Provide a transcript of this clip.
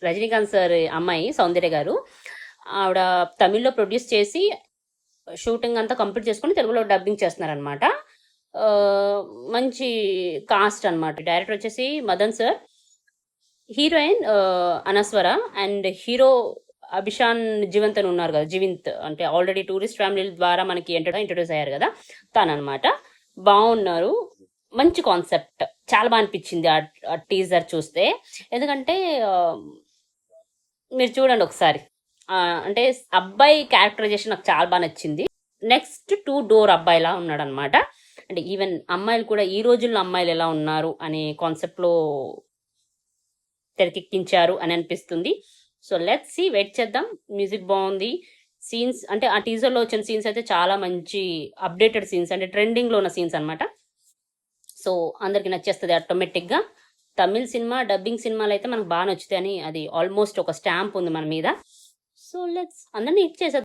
Rajinikanth sir అమ్మాయి సౌందర్య గారు. ఆవిడ తమిళ్లో ప్రొడ్యూస్ చేసి షూటింగ్ అంతా కంప్లీట్ చేసుకుని తెలుగులో డబ్బింగ్ చేస్తున్నారనమాట. మంచి కాస్ట్ అనమాట. డైరెక్టర్ వచ్చేసి Madan sir, heroine Anaswara, and hero Abhishan Jeevanth అని ఉన్నారు కదా, జీవింత్ అంటే ఆల్రెడీ టూరిస్ట్ ఫ్యామిలీ ద్వారా మనకి ఇంట్రడ్యూస్ అయ్యారు కదా తననమాట. బాగున్నారు, మంచి కాన్సెప్ట్, చాలా బాగా అనిపించింది ఆ టీజర్ చూస్తే. ఎందుకంటే మీరు చూడండి ఒకసారి, అంటే అబ్బాయి క్యారెక్టరైజేషన్ నాకు చాలా బాగా నచ్చింది. నెక్స్ట్ 2 డోర్ అబ్బాయిలా ఉన్నాడు అనమాట. అంటే ఈవెన్ అమ్మాయిలు కూడా ఈ రోజుల్లో అమ్మాయిలు ఎలా ఉన్నారు అనే కాన్సెప్ట్లో తెరకెక్కించారు అని అనిపిస్తుంది. సో లెట్స్ సీ, వెయిట్ చేద్దాం. మ్యూజిక్ బాగుంది, సీన్స్ అంటే ఆ టీజర్లో వచ్చిన సీన్స్ అయితే చాలా మంచి అప్డేటెడ్ సీన్స్, అంటే ట్రెండింగ్లో ఉన్న సీన్స్ అనమాట. సో అందరికి నచ్చేస్తుంది ఆటోమేటిక్గా. తమిళ్ సినిమా డబ్బింగ్ సినిమాలు అయితే మనకు బాగా నచ్చుతాయని అది ఆల్మోస్ట్ ఒక స్టాంప్ ఉంది మన మీద. సో లెట్స్ అందరినీ హిట్ చేసేద్దాం.